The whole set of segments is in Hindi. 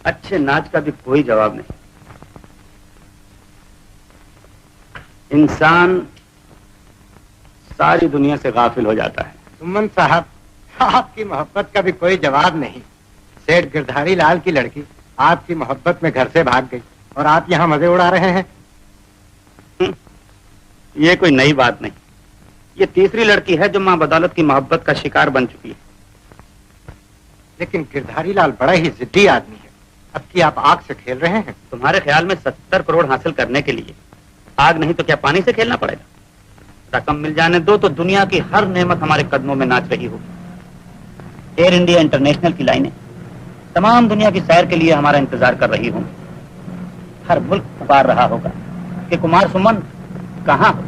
अच्छे नाच का भी कोई जवाब नहीं। इंसान सारी दुनिया से गाफिल हो जाता है। सुमन साहब, आपकी मोहब्बत का भी कोई जवाब नहीं। सेठ गिरधारी लाल की लड़की आपकी मोहब्बत में घर से भाग गई और आप यहाँ मजे उड़ा रहे हैं। ये कोई नई बात नहीं। ये तीसरी लड़की है जो मां बदौलत की मोहब्बत का शिकार बन चुकी है। लेकिन गिरधारी लाल बड़ा ही जिद्दी आदमी है। अब की आप आग से खेल रहे हैं। तुम्हारे ख्याल में 70 करोड़ हासिल करने के लिए आग नहीं तो क्या पानी से खेलना पड़ेगा? रकम मिल जाने दो तो दुनिया की हर नेमत हमारे कदमों में नाच रही होगी। एयर इंडिया इंटरनेशनल की लाइनें तमाम दुनिया की सैर के लिए हमारा इंतजार कर रही होंगी। हर मुल्क पुकार रहा होगा कि कुमार सुमन कहाँ हो,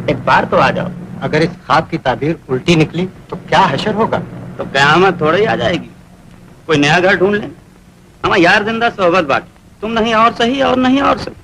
एक बार तो आ जाओ। अगर इस ख्वाब की ताबीर उल्टी निकली तो क्या हशर होगा? तो कयामत थोड़ी आ जाएगी। कोई नया घर ढूंढ लें। हमारा यार जिंदा सोहबत बाकी, तुम नहीं और सही और नहीं और सही।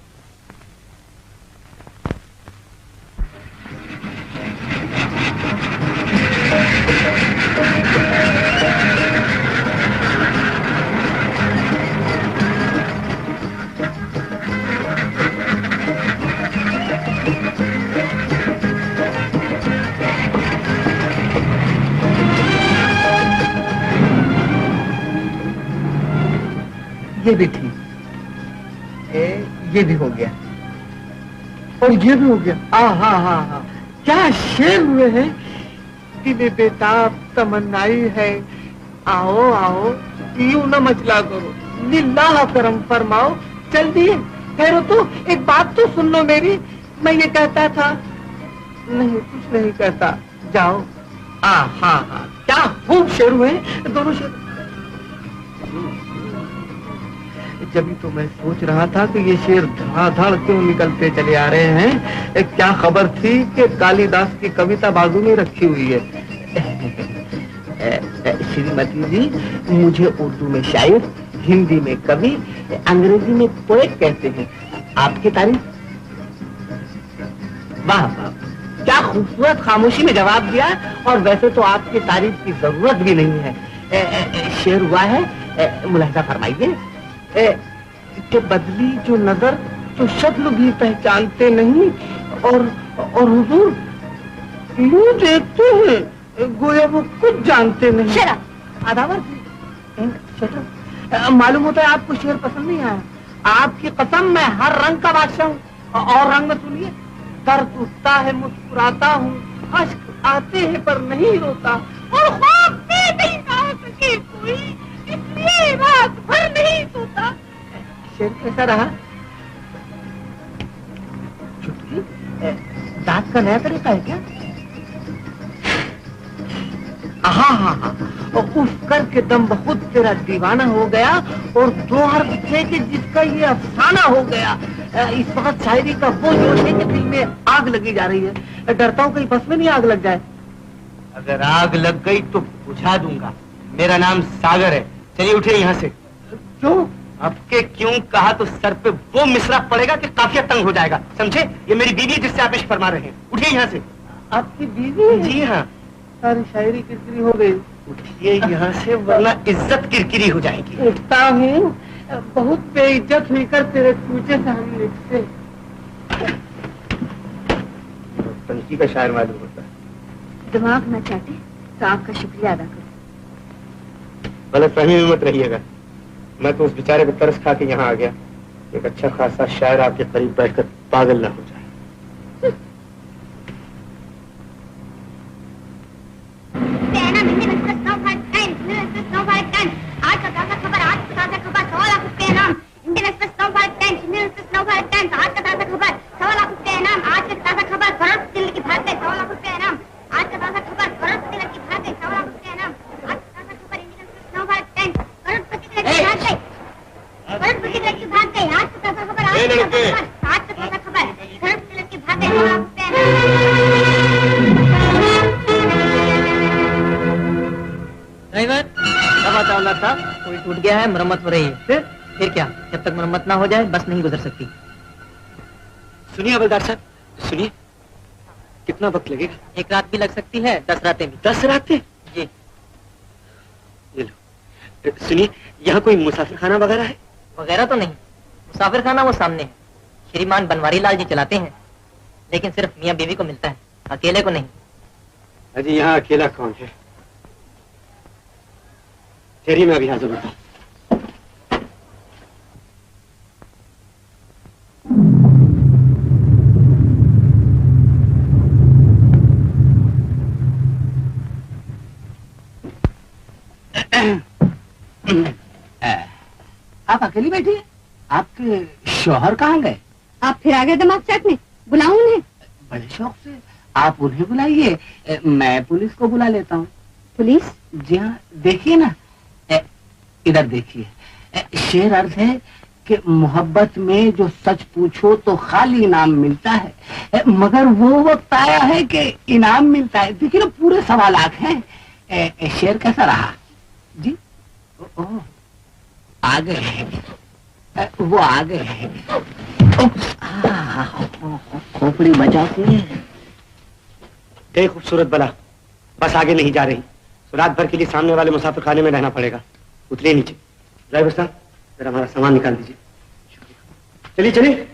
ये भी ठीक, ये भी हो गया और ये भी हो गया। हाँ हाँ हाँ, क्या शेर हुए हैं। दिले बेताब तमन्नाई है, आओ आओ यूं न मचला करो, लिल्लाह करम फरमाओ। चल दिए ठहरो तो, एक बात तो सुन लो मेरी। मैं ये कहता था, नहीं कुछ नहीं कहता, जाओ। हाँ हाँ, क्या खूब शेर हुए दोनों शेर। जब तो मैं सोच रहा था कि ये शेर धड़ाधड़ क्यों निकलते चले आ रहे हैं। क्या खबर थी कि कालिदास की कविता बाजू में रखी हुई है। श्रीमती जी, मुझे उर्दू में शायर, हिंदी में कवि, अंग्रेजी में पोएट कहते हैं। आपकी तारीफ। वाह वाह, क्या खूबसूरत खामोशी में जवाब दिया। और वैसे तो आपकी तारीफ की जरूरत भी नहीं है। शेर हुआ है, मुलाहिजा फरमाइए कि बदली जो नजर तो शक्ल भी पहचानते नहीं, और हुजूर यूं देखते हैं गोया वो कुछ जानते नहीं। अदावर मालूम होता है आपको शेर पसंद नहीं आया। आपकी कसम, मैं हर रंग का बादशाह हूँ। और रंग में सुनिए, दर्द उठता है मुस्कुराता हूँ, अश्क आते हैं पर नहीं रोता, और ख्वाब में नहीं आ सके कोई, इसलिए रात भर नहीं सोता। शेर कैसा रहा? चुटकी दांत का नया तरीका है क्या? हाँ हाँ हाँ, उस कर के दम बहुत तेरा दीवाना हो गया, और दो हर्फ थे कि जिसका ये अफसाना हो गया। इस वक्त शायरी का वो जोश है कि दिल में आग लगी जा रही है। डरता हूँ कहीं बस में नहीं आग लग जाए। अगर आग लग गई तो बुझा दूंगा। मेरा नाम सागर है। चलिए उठिए यहाँ से। क्यों? आपके क्यों कहा तो सर पे वो मिसरा पड़ेगा कि काफिया तंग हो जाएगा, समझे? ये मेरी बीवी है जिससे आप इश्क फरमा रहे हैं। उठिए यहाँ से। आपकी बीवी? जी हाँ। सारी शायरी किरकिरी हो गई। उठिए यहाँ से, वरना इज्जत किरकिरी हो जाएगी। उठता हूँ, बहुत बेइज्जत हुई कर तेरे पूछे सामने से। तंकी का शायर मालूम होता है। दिमाग न चाहते तो आपका शुक्रिया अदा करो। गलतफहमी में मत रहिएगा। मैं तो उस बेचारे को तरस खा के यहाँ आ गया। एक अच्छा खासा शायर आपके करीब बैठकर पागल ना हो जाए। कोई टूट गया है, मरम्मत हो रही है। फिर क्या? जब तक मरम्मत ना हो जाए बस नहीं गुजर सकती। सुनिए हवलदार साहब, सुनिए। कितना वक्त लगेगा? एक रात भी लग सकती है, 10 रातें भी। 10 रातें? जी। ये लो। सुनिए, यहाँ कोई मुसाफिर खाना वगैरह है? वगैरह तो नहीं। मुसाफिर खाना वो सामने है, श्रीमान बनवारी लाल जी चलाते हैं, लेकिन सिर्फ मियाँ बीवी को मिलता है, अकेले को नहीं। अजी यहाँ अकेला कौन है? तेरी मैं अभी हाजिर होता हूँ। आप अकेली बैठी हैं? आपके शौहर कहाँ गए? आप फिर आ गए दिमाग चाटने। बुलाऊं उन्हें? बड़े शौक से। आप उन्हें बुलाइए, मैं पुलिस को बुला लेता हूँ। पुलिस? जी हाँ, देखिए ना, इधर देखिए। शेर अर्ज है कि मोहब्बत में जो सच पूछो तो खाली इनाम मिलता है, मगर वो वक्त आया है कि इनाम मिलता है। देखिए ना, पूरे सवालात हैं। शेर कैसा रहा जी? ओह, आ गए, वो आ गए। खोपड़ी बचा के। खूबसूरत बला, बस आगे नहीं जा रही तो रात भर के लिए सामने वाले मुसाफिर खाने में रहना पड़ेगा। उतरिए नीचे। ड्राइवर साहब, जरा हमारा सामान निकाल दीजिए। चलिए चलिए।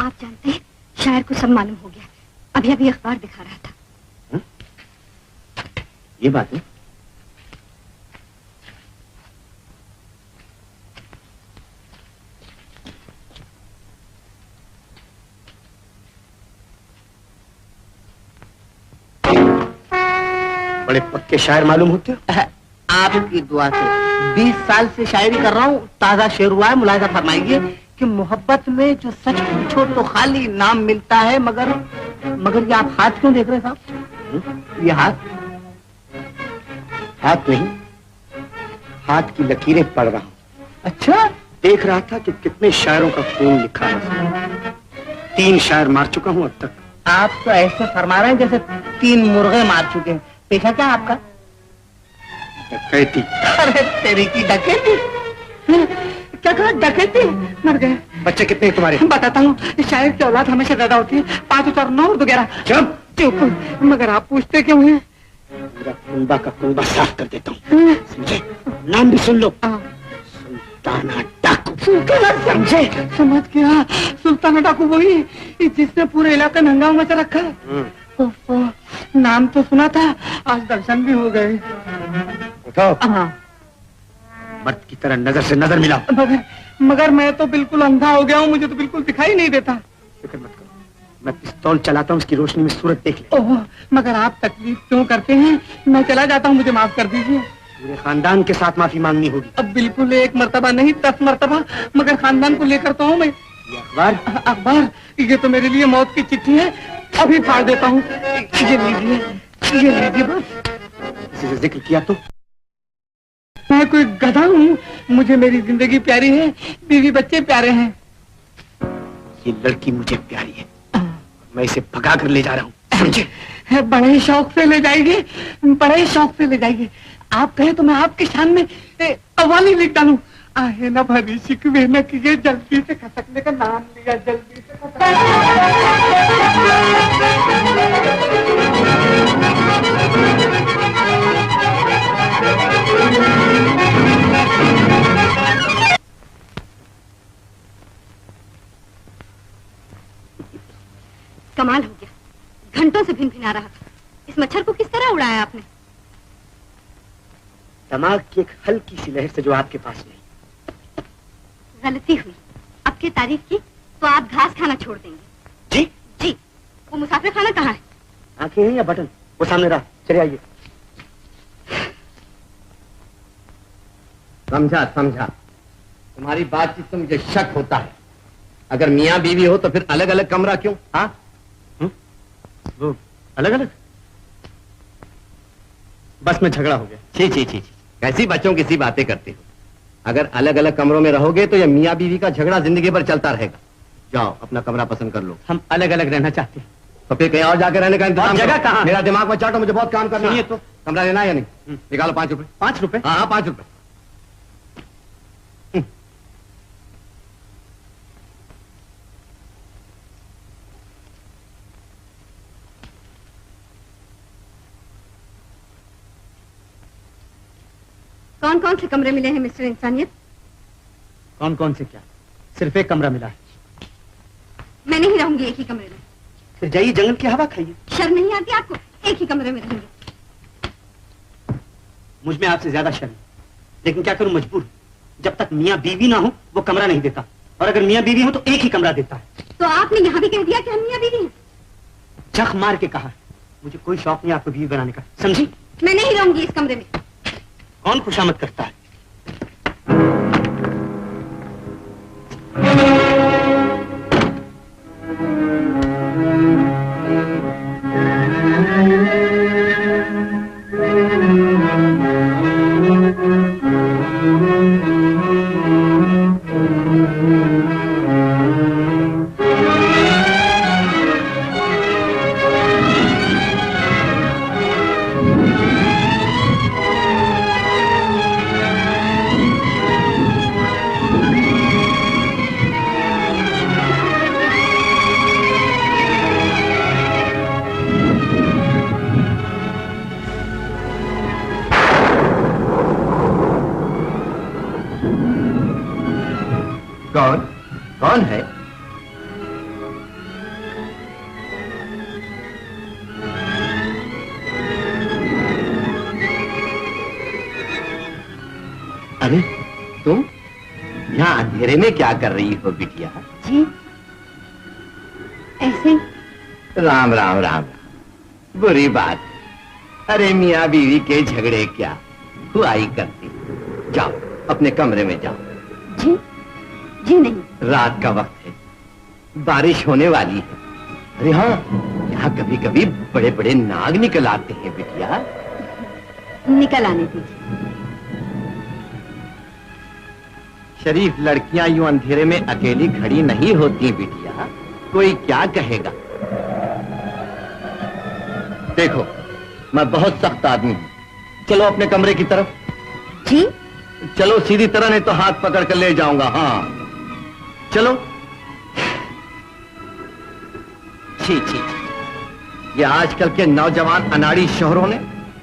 आप जानते हैं, शायर को सब मालूम हो गया। अभी अभी अखबार दिखा रहा था। ये बात है? बड़े पक्के शायर मालूम होते हो। आपकी दुआ से 20 साल से शायरी कर रहा हूँ। ताजा शेर हुआ है, मुलाहिजा फरमाइए कि मोहब्बत में जो सच पूछो तो खाली नाम मिलता है, मगर ये आप हाथ क्यों देख रहे साहब? ये हाथ हाथ नहीं, हाथ की लकीरें पढ़ रहा हूँ। अच्छा, देख रहा था कि कितने शायरों का खून लिखा है। 3 शायर मार चुका हूँ अब तक। आप तो ऐसे फरमा रहे हैं जैसे 3 मुर्गे मार चुके हैं। पेशा क्या आपका? डकैती। अरे तेरी की डकैती? क्या कहा, डकैती? मर गए। बच्चे कितने हैं तुम्हारे? बताता हूँ, शायर की औलाद हमेशा ज्यादा होती है, 5 और 9 वगैरह। चुप चुप। मगर आप पूछते क्यों हैं? पूरा कुंबा का कुंबा साफ कर देता हूँ, समझे? नाम भी सुन लो, सुल्ताना डाकू। सुल्ताना, समझे? समझ गया, सुल्ताना डाकू वही जिसने पूरे इलाके में हंगामा मचा रखा है। ओफो, नाम तो सुना था, आज दर्शन भी हो गए। उठाओ। हाँ। मर्द की तरह नजर से नजर मिलाओ। मगर मैं तो बिल्कुल अंधा हो गया हूँ, मुझे तो बिल्कुल दिखाई नहीं देता। फिक्र मत करो, मैं पिस्तौल चलाता हूँ, उसकी रोशनी में सूरत देख ले। ओह, मगर आप तकलीफ क्यों करते हैं? मैं चला जाता हूँ, मुझे माफ कर दीजिए। पूरे खानदान के साथ माफी मांगनी होगी। अब बिल्कुल 1 मर्तबा नहीं, 10 मर्तबा, मगर खानदान को लेकर तो हूँ मैं। ये अखबार? अखबार? ये तो मेरे लिए मौत की चिट्ठी है, अभी फाड़ देता हूँ। ये लीजिए बस। किसी से जिक्र किया तो? मैं कोई गधा हूँ? मुझे मेरी जिंदगी प्यारी है, बीवी बच्चे प्यारे हैं। ये लड़की मुझे प्यारी है, मैं इसे भगा कर ले जा रहा हूँ, समझे? बड़े ही शौक से ले जाएंगे, बड़े ही शौक से ले जाएंगे। आप कहे तो मैं आपकी शान में कव्वाली लिख डालूं। आहे न भरी शिकवे न किए, जल्दी से खसकने का नाम लिया, जल्दी से कमाल हो गया, घंटों से भिनभिना रहा था। इस मच्छर को किस तरह उड़ाया आपने? दिमाग की एक हल्की सी लहर से जो आपके पास नहीं। गलती हुई, अब की तारीफ की तो आप घास खाना छोड़ देंगे। जी? जी। वो मुसाफिर खाना कहाँ है? आंखें हैं या बटन? वो सामने रहा, चले आइए। समझा, तुम्हारी बातचीत से मुझे शक होता है। अगर मियाँ बीवी हो तो फिर अलग अलग कमरा क्यों? हाँ, वो अलग अलग? बस में झगड़ा हो गया। छी, कैसी बच्चों की सी बातें करते हो। अगर अलग अलग कमरों में रहोगे तो यह मियाँ बीवी का झगड़ा जिंदगी भर चलता रहेगा। जाओ अपना कमरा पसंद कर लो। हम अलग अलग रहना चाहते हैं। तो फिर कहीं और जाकर रहने का इंतजाम जगह करो। कहाँ? मेरा दिमाग में चाटो, मुझे बहुत काम करना है। तो कमरा लेना है या नहीं? निकालो 5 रुपए। 5 रुपए? हाँ 5 रुपए। कौन कौन से कमरे मिले हैं मिस्टर इंसानियत? कौन कौन से क्या, सिर्फ एक कमरा मिला है। मैं नहीं रहूंगी एक ही कमरे में। फिर जाइए जंगल की हवा खाइए। शर्म नहीं आती आपको? एक ही कमरे में रहेंगे। मुझ में आपसे ज्यादा शर्म, लेकिन क्या करूं, मजबूर। जब तक मियाँ बीवी ना हो वो कमरा नहीं देता, और अगर मियाँ बीवी हो तो एक ही कमरा देता है। तो आपने यहाँ भी कह दिया कि हम मियाँ बीवी हैं? जख मार के कहा, मुझे कोई शौक नहीं आपको बीवी बनाने का, समझी? मैं नहीं रहूंगी इस कमरे में। कौन खुशामद करता है? कौन है? अरे तुम यहाँ अंधेरे में क्या कर रही हो बिटिया? जी ऐसे। राम राम राम राम। बुरी बात। अरे मियाँ बीवी के झगड़े क्या हुआ ही करती। जाओ अपने कमरे में जाओ। जी जी नहीं। रात का वक्त है, बारिश होने वाली है। अरे हाँ, यहाँ कभी कभी बड़े बड़े नाग निकल आते हैं बिटिया। निकल आने दीजिए। शरीफ लड़कियां यूं अंधेरे में अकेली खड़ी नहीं होती बिटिया, कोई क्या कहेगा। देखो मैं बहुत सख्त आदमी हूं, चलो अपने कमरे की तरफ। जी? चलो सीधी तरह, नहीं तो हाथ पकड़ कर ले जाऊंगा। हाँ चलो। छी छी, ये आजकल के नौजवान अनाड़ी शोहरों ने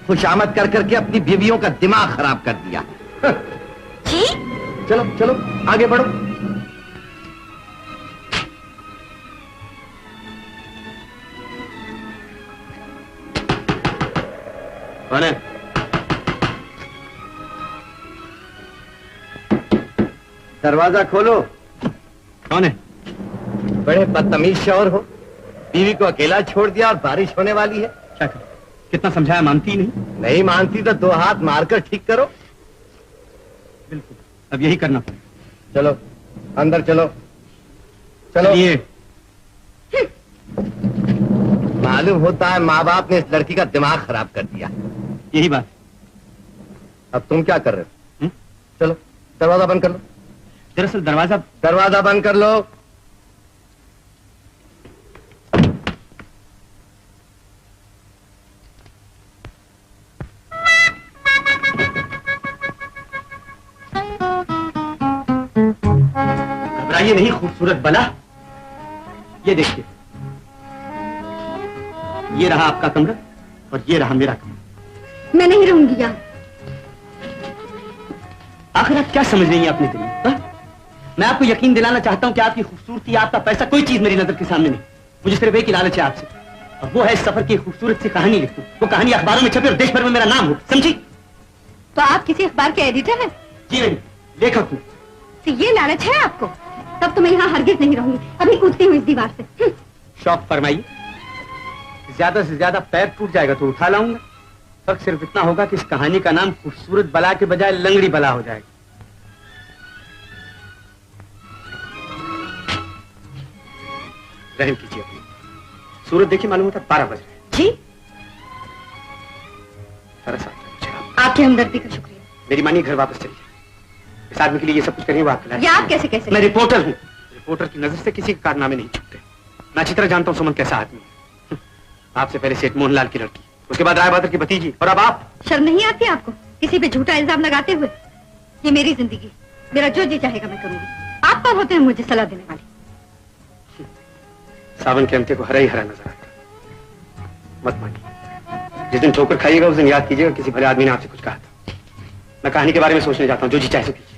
खुशामद कर करके अपनी बीवियों का दिमाग खराब कर दिया। जी? चलो चलो आगे बढ़ो। कौन है? दरवाजा खोलो। कौन है? बड़े बदतमीज शौहर हो, बीवी को अकेला छोड़ दिया और बारिश होने वाली है। क्या करें, कितना समझाया मानती ही नहीं। नहीं मानती तो दो हाथ मारकर ठीक करो। बिल्कुल, अब यही करना पड़ेगा। चलो अंदर चलो। चलो। ये मालूम होता है माँ बाप ने इस लड़की का दिमाग खराब कर दिया। यही बात। अब तुम क्या कर रहे हो? चलो दरवाजा बंद कर लो। दरअसल दरवाजा बंद कर लो। घबराइए नहीं खूबसूरत बला, ये देखिए, ये रहा आपका कमरा और ये रहा मेरा कमरा। मैं नहीं रहूंगी यहाँ। आखिर आप क्या समझ रही हैं अपने दिल में? हा? मैं आपको यकीन दिलाना चाहता हूं कि आपकी खूबसूरती, आपका पैसा, कोई चीज मेरी नजर के सामने नहीं। मुझे सिर्फ एक ही लालच है आपसे, और वो है इस सफर की खूबसूरत सी कहानी लिखूं, वो कहानी अखबारों में छपे और देश भर में मेरा नाम हो, समझी? तो आप किसी अखबार के एडिटर हैं? जी नहीं, लेखक हूँ। तो ये लालच है आपको? तब तो मैं यहाँ हरगिज नहीं रहूंगी, अभी कूदती हूँ इस दीवार से। शौक फरमाइए, ज्यादा से ज्यादा पैर टूट जाएगा तो उठा लाऊंगा। फर्क सिर्फ इतना होगा कि इस कहानी का नाम खूबसूरत बला के बजाय लंगड़ी बला हो जाएगा। रहम कीजिए अपनी। सूरज देखिए, मालूम होता 12 बज रहे। जी? तरस आता है। आपकी हमदर्दी का शुक्रिया। मेरी मानिए, घर वापस चलिए। इस आदमी के लिए ये सब कुछ करनी वो आपके ये आप कैसे कैसे? मैं रिपोर्टर हूँ, रिपोर्टर की नजर से किसी के कारनामे नहीं छूटते। मैं अच्छी तरह जानता हूँ सुमन कैसा आदमी है। आपसे पहले सेठ मोहनलाल की लड़की, उसके बाद राय बहादुर की भतीजी, और अब आप। शर्म नहीं आती आपको किसी पे झूठा इल्जाम लगाते हुए? ये मेरी जिंदगी, मेरा जो जी चाहेगा मैं करूंगी। आप कौन होते हैं मुझे सलाह देने वाली? सावन के अंत्य को हरा ही हरा नजर आता। मत मानिए, जिस दिन ठोकर खाइएगा उस दिन याद कीजिएगा किसी भले आदमी ने आपसे कुछ कहा था। मैं कहानी के बारे में सोचने जाता हूँ, जो जी चाहे सो कीजिए।